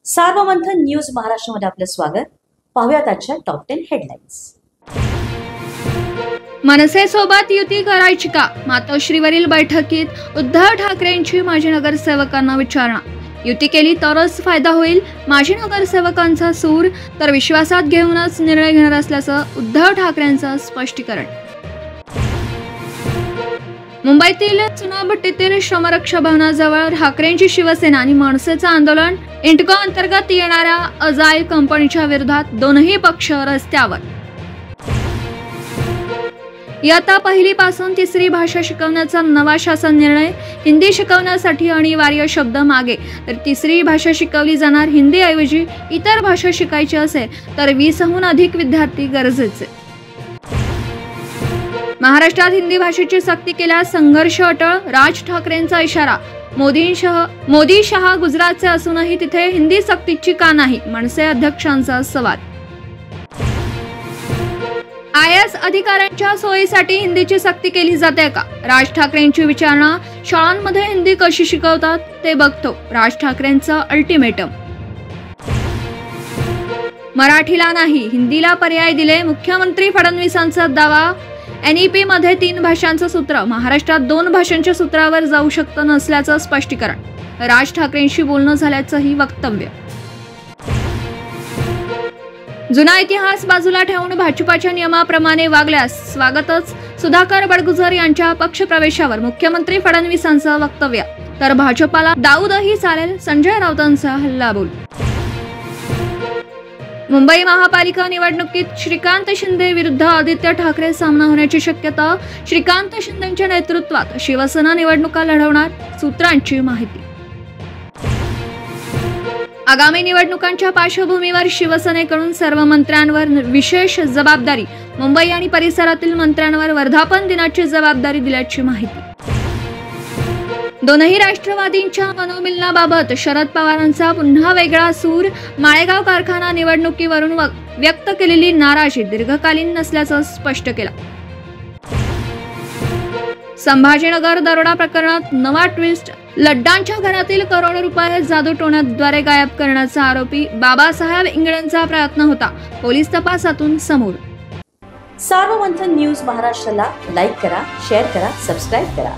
Sarvamanthan news महाराष्ट्रामध्ये आपलं स्वागत। पाहूयात आजच्या टॉप 10 हेडलाईन्स। मनसेसोबत युती करायची का? मातोश्रीवरील बैठकीत उद्धव ठाकरेंची माजी नगरसेवकांना विचारणा। युती केली तरच फायदा होईल, माजी नगरसेवकांचा सूर, तर विश्वासात घेऊनच निर्णय घेणार असल्याचं उद्धव ठाकरेंचं स्पष्टीकरण। मुंबईतील चुनाभट्टीतील श्रमरक्षा भवनाजवळ ठाकरेंची शिवसेना आणि मनसेचं आंदोलन। इंटको अंतर्गत येणाऱ्या अजाईल कंपनीच्या विरोधात दोनही पक्ष रस्त्यावर। इयत्ता पहिलीपासून तिसरी भाषा शिकवण्याचा नवा शासन निर्णय। हिंदी शिकवण्यासाठी अनिवार्य शब्द मागे, तर तिसरी भाषा शिकवली जाणार। हिंदीऐवजी इतर भाषा शिकायची असेल तर 20हून अधिक विद्यार्थी गरजेचे। महाराष्ट्रात हिंदी भाषेची सक्ती केल्यास संघर्ष अटळ, राज ठाकरेंचा इशारा। मोदी शहा गुजरातचे असूनही तिथे हिंदी सक्तीची का नाही? मनसे अध्यक्षांचा सवाल। IAS अधिकाऱ्यांच्या सोयीसाठी हिंदीची सक्ती केली जाते का? राज ठाकरेंची विचारणा। शाळांमध्ये हिंदी कशी शिकवतात ते बघतो, राज ठाकरेंचं अल्टिमेटम। मराठीला नाही, हिंदीला पर्याय दिले, मुख्यमंत्री फडणवीसांचा दावा। NEP मध्ये 3 भाषांचं सूत्र, महाराष्ट्रात 2 भाषांच्या सूत्रावर जाऊ शकतं नसल्याचं स्पष्टीकरण। राज ठाकरेंशी बोलणं झाल्याचंही वक्तव्य। जुना इतिहास बाजूला ठेवून भाजपाच्या नियमाप्रमाणे वागल्यास स्वागतच, सुधाकर बडगुजर यांच्या पक्षप्रवेशावर मुख्यमंत्री फडणवीसांचं वक्तव्य। तर भाजपाला दाऊदही चालेल, संजय राऊतांचा हल्लाबोल। मुंबई महापालिका निवडणुकीत श्रीकांत शिंदे विरुद्ध आदित्य ठाकरे सामना होण्याची शक्यता। श्रीकांत शिंदेंच्या नेतृत्वात शिवसेना निवडणुका लढवणार, सूत्रांची माहिती। आगामी निवडणुकांच्या पार्श्वभूमीवर शिवसेनेकडून सर्व मंत्र्यांवर विशेष जबाबदारी। मुंबई आणि परिसरातील मंत्र्यांवर वर्धापन दिनाची जबाबदारी दिल्याची माहिती। दोनही राष्ट्रवादींच्या मनोमिलनाबाबत शरद पवारांचा पुन्हा वेगळा सूर। माळेगाव कारखाना निवडणुकीवरून व्यक्त केलेली नाराजी दीर्घकालीन नसल्याचं स्पष्ट केलं। संभाजीनगर दरोडा प्रकरणात नवा ट्विस्ट, लड्डांच्या घरातील करोडो रुपये जादूटोण्याद्वारे गायब करण्याचा आरोपी बाबासाहेब इंगळेंचा प्रयत्न होता, पोलीस तपासातून समोर। सार्वमंथन न्यूज महाराष्ट्राला लाईक करा, शेअर करा, सबस्क्राईब करा।